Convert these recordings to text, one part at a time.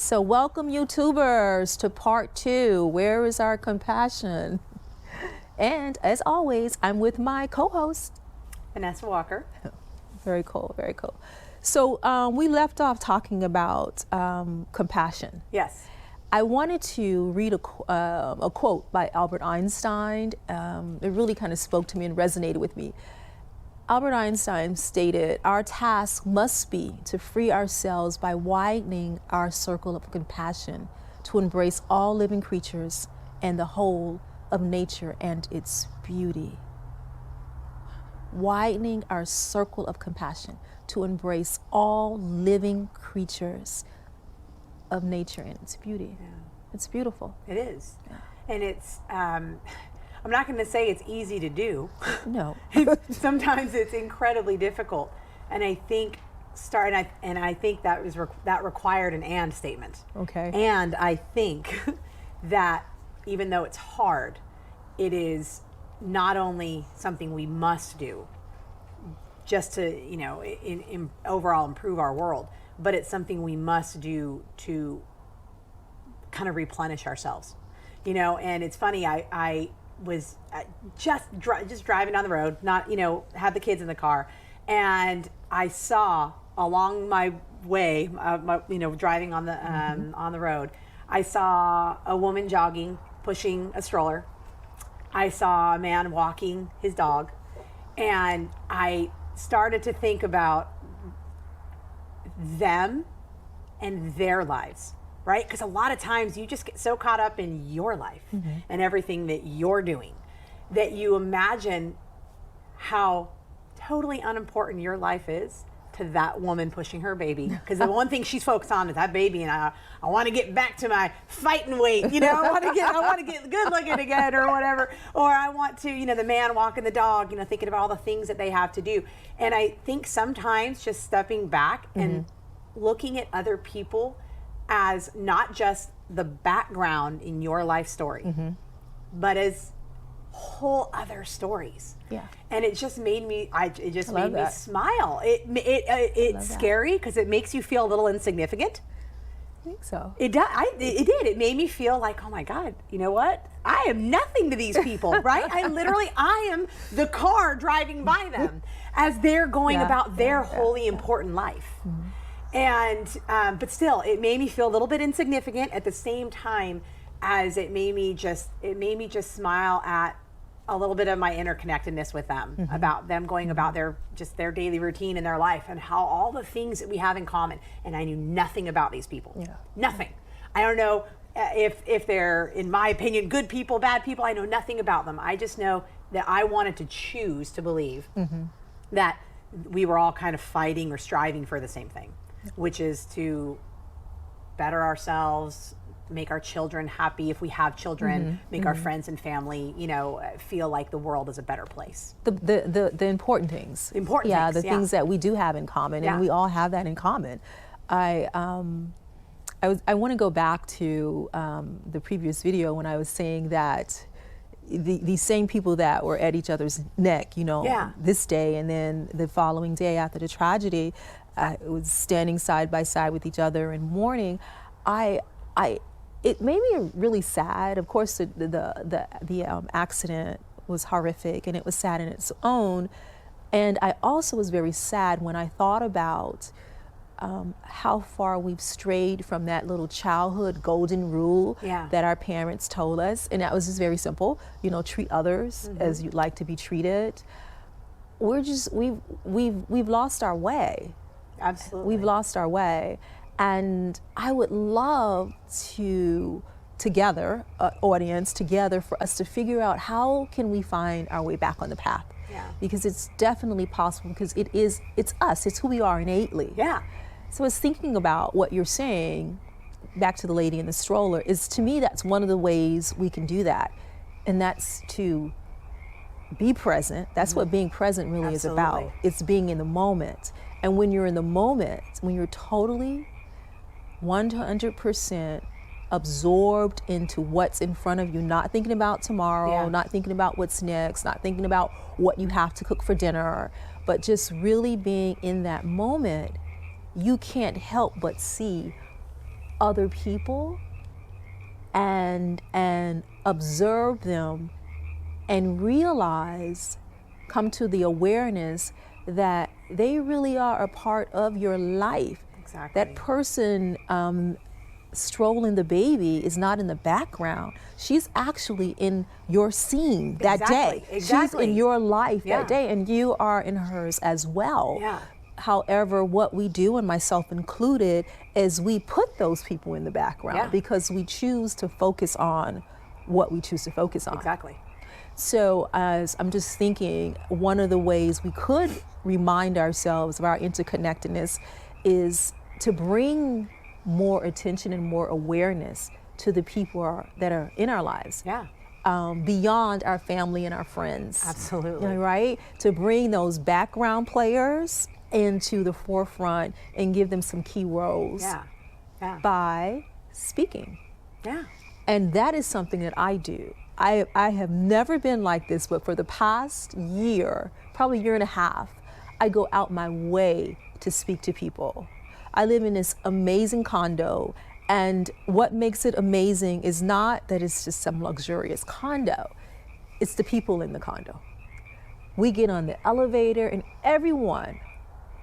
So welcome YouTubers to part 2, Where is Our Compassion? And as always, I'm with my co-host, Vanessa Walker. Very cool, very cool. So we left off talking about compassion. Yes. I wanted to read a quote by Albert Einstein. It really kind of spoke to me and resonated with me. Albert Einstein stated, "Our task must be to free ourselves by widening our circle of compassion to embrace all living creatures and the whole of nature and its beauty." Widening our circle of compassion to embrace all living creatures of nature and its beauty. Yeah. It's beautiful. It is. Yeah. And it's, I'm not going to say it's easy to do. No. Sometimes it's incredibly difficult. And I think I think that required an and statement. Okay. And I think that even though it's hard, it is not only something we must do just to, in overall improve our world, but it's something we must do to kind of replenish ourselves, and it's funny. I was just driving down the road, not, had the kids in the car, and I saw along my way, driving on the road, I saw a woman jogging, pushing a stroller. I saw a man walking his dog, and I started to think about them and their lives, right? Because a lot of times you just get so caught up in your life and everything that you're doing that you imagine how totally unimportant your life is to that woman pushing her baby. Because the one thing she's focused on is that baby, and I want to get back to my fighting weight, I want to get good looking again or whatever. Or I want to, the man walking the dog, thinking about all the things that they have to do. And I think sometimes just stepping back and looking at other people as not just the background in your life story, but as whole other stories. Yeah. And it just made me, made me smile. It's scary because it makes you feel a little insignificant. I think so. It does. It did. It made me feel like, oh my God, you know what? I am nothing to these people, right? I am the car driving by them as they're going about their wholly important life. And, but still, it made me feel a little bit insignificant at the same time as it made me just smile at a little bit of my interconnectedness with them, about them going about their daily routine in their life and how all the things that we have in common. And I knew nothing about these people. Yeah. Nothing. I don't know if they're, in my opinion, good people, bad people. I know nothing about them. I just know that I wanted to choose to believe that we were all kind of fighting or striving for the same thing, which is to better ourselves, make our children happy if we have children, make our friends and family, feel like the world is a better place. The important things. Things that we do have in common, and we all have that in common. I want to go back to the previous video when I was saying that these same people that were at each other's neck, this day and then the following day after the tragedy, was standing side by side with each other and mourning. It made me really sad. Of course, the accident was horrific and it was sad in its own. And I also was very sad when I thought about how far we've strayed from that little childhood golden rule that our parents told us. And that was just very simple, treat others as you'd like to be treated. We've lost our way. Absolutely. We've lost our way. And I would love to, together, audience, together, for us to figure out how can we find our way back on the path. Yeah. Because it's definitely possible, because it's us, it's who we are innately. Yeah. So I was thinking about what you're saying, back to the lady in the stroller, to me that's one of the ways we can do that. And that's to be present. That's what being present really is about. It's being in the moment. And when you're in the moment, when you're totally 100% absorbed into what's in front of you, not thinking about tomorrow, not thinking about what's next, not thinking about what you have to cook for dinner, but just really being in that moment, you can't help but see other people and observe them and realize, come to the awareness that they really are a part of your life. Exactly. That person strolling the baby is not in the background. She's actually in your scene that day. She's in your life that day, and you are in hers as well. Yeah. However, what we do, and myself included, is we put those people in the background because we choose to focus on what we choose to focus on. Exactly. So as I'm just thinking, one of the ways we could remind ourselves of our interconnectedness is to bring more attention and more awareness to the people that are in our lives. Yeah. Beyond our family and our friends. Absolutely. Right? To bring those background players into the forefront and give them some key roles by speaking. Yeah. And that is something that I do. I have never been like this, but for the past year, probably year and a half, I go out my way to speak to people. I live in this amazing condo, and what makes it amazing is not that it's just some luxurious condo, it's the people in the condo. We get on the elevator and everyone,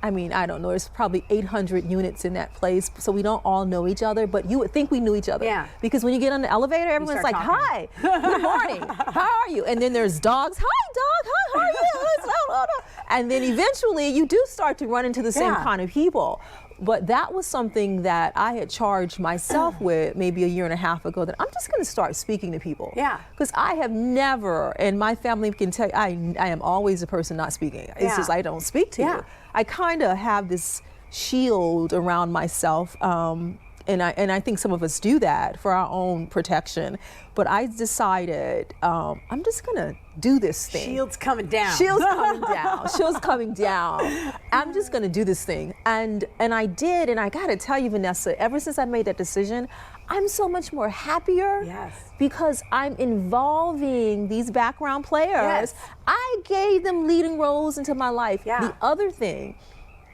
I mean, I don't know, there's probably 800 units in that place, so we don't all know each other, but you would think we knew each other. Yeah. Because when you get on the elevator, everyone's like, talking. Hi, good morning, how are you? And then there's dogs, hi dog, hi, how are you? And then eventually you do start to run into the same kind of people. But that was something that I had charged myself with maybe a year and a half ago, that I'm just going to start speaking to people. Yeah. Because I have never, and my family can tell you, I am always a person not speaking. It's just I don't speak to you. I kind of have this shield around myself, and I think some of us do that for our own protection. But I decided I'm just going to do this thing. Shield's coming down. Shield's coming down. Shield's coming down. I'm just going to do this thing. And I did, and I got to tell you, Vanessa, ever since I made that decision, I'm so much more happier. Yes. Because I'm involving these background players. Yes. I gave them leading roles into my life. Yeah. The other thing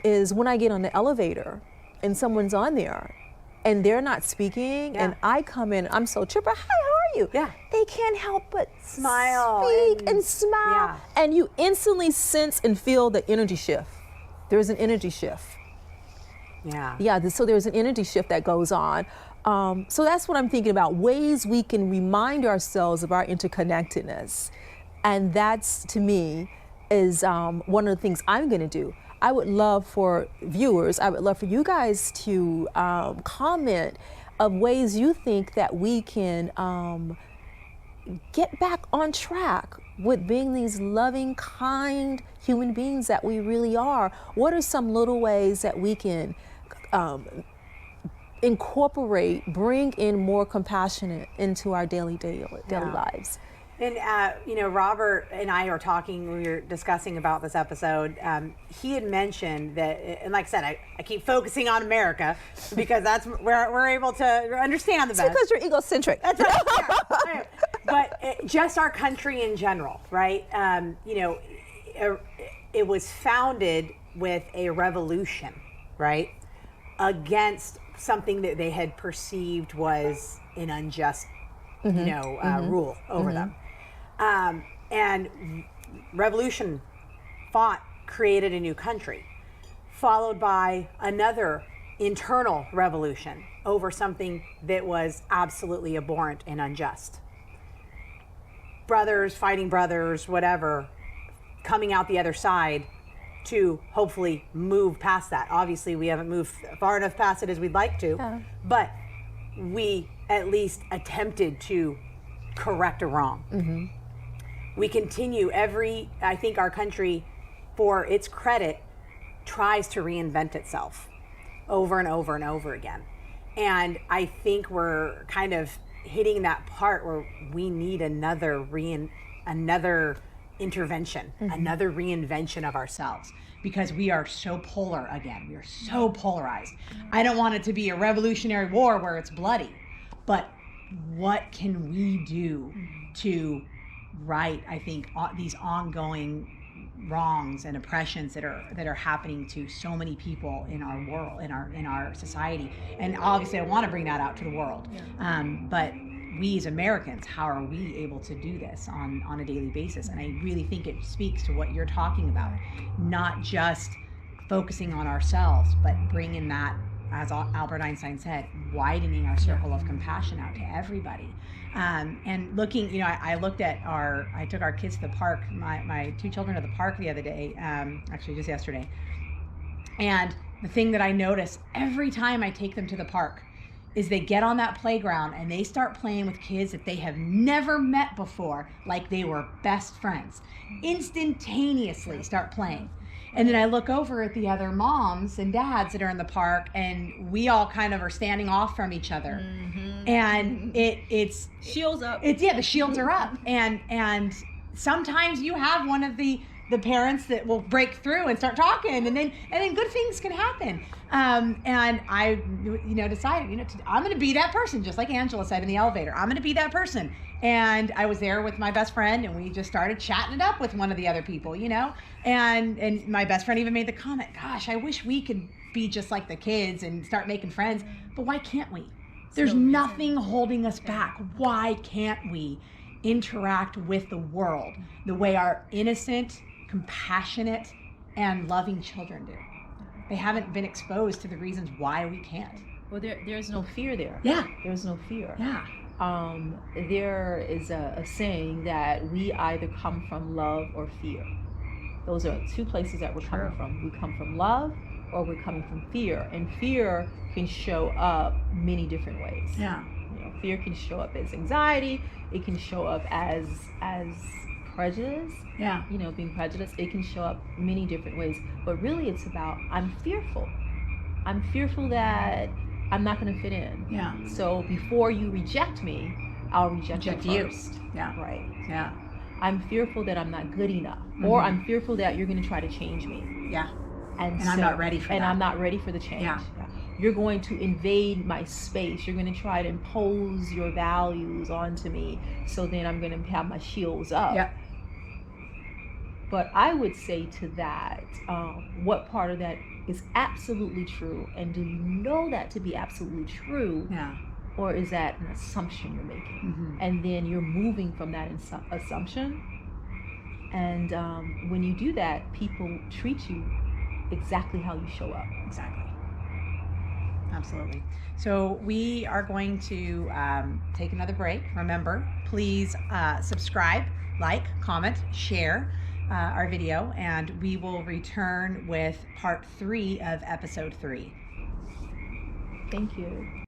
is when I get on the elevator and someone's on there and they're not speaking, and I come in, I'm so chipper, hi, how are you? Yeah. They can't help but smile, speak and smile. And you instantly sense and feel the energy shift. There's an energy shift. So there's an energy shift that goes on. So that's what I'm thinking about, ways we can remind ourselves of our interconnectedness. And that's, to me, is one of the things I'm going to do. I would love for viewers, I would love for you guys to comment of ways you think that we can get back on track with being these loving, kind human beings that we really are. What are some little ways that we can incorporate, bring in more compassion into our daily lives? And, Robert and I were talking, we were discussing about this episode. He had mentioned that, and like I said, I keep focusing on America because that's where we're able to understand the best. It's because you're egocentric. That's right. But just our country in general, right? It was founded with a revolution, right? Against something that they had perceived was an unjust, rule over them. And revolution created a new country, followed by another internal revolution over something that was absolutely abhorrent and unjust. Brothers fighting brothers, whatever, coming out the other side to hopefully move past that. Obviously, we haven't moved far enough past it as we'd like to, but we at least attempted to correct a wrong. We continue I think our country, for its credit, tries to reinvent itself over and over and over again. And I think we're kind of hitting that part where we need another intervention, another reinvention of ourselves, because we are so polar again. We are so polarized. I don't want it to be a revolutionary war where it's bloody, but what can we do to right, I think, these ongoing wrongs and oppressions that are happening to so many people in our world, in our society. And obviously I want to bring that out to the world. But we as Americans, how are we able to do this on a daily basis? And I really think it speaks to what you're talking about, not just focusing on ourselves, but bringing that, as Albert Einstein said, widening our circle of compassion out to everybody. And looking, I took our kids to the park, my 2 children to the park the other day, actually just yesterday. And the thing that I notice every time I take them to the park is they get on that playground and they start playing with kids that they have never met before, like they were best friends. Instantaneously start playing. And then I look over at the other moms and dads that are in the park, and we all kind of are standing off from each other. And it's shields up. The shields are up. And sometimes you have one of the parents that will break through and start talking, and then good things can happen. And I decided, I'm going to be that person, just like Angela said in the elevator. I'm going to be that person. And I was there with my best friend, and we just started chatting it up with one of the other people, and my best friend even made the comment, gosh, I wish we could be just like the kids and start making friends, but why can't we? There's nothing holding us back. Why can't we interact with the world the way our innocent, compassionate, and loving children do? They haven't been exposed to the reasons why we can't. Well, there's no fear there. Yeah. There's no fear. Yeah. There is a saying that we either come from love or fear. Those are 2 places that we're coming from. We come from love, or we're coming from fear. And fear can show up many different ways. Yeah. Fear can show up as anxiety. It can show up as prejudice. Yeah. Being prejudiced. It can show up many different ways. But really, it's about, I'm fearful. I'm fearful that I'm not going to fit in. Yeah. So before you reject me, I'll reject you first. Yeah. Right. Yeah. I'm fearful that I'm not good enough, or I'm fearful that you're going to try to change me. Yeah. And I'm not ready for that. And I'm not ready for the change. Yeah. You're going to invade my space. You're going to try to impose your values onto me. So then I'm going to have my shields up. Yeah. But I would say to that, what part of that is absolutely true, and do you know that to be absolutely true? Yeah. Or is that an assumption you're making? And then you're moving from that assumption. And when you do that, people treat you exactly how you show up. Exactly. Absolutely. So we are going to take another break. Remember, please subscribe, like, comment, share our video, and we will return with part 3 of episode 3. Thank you.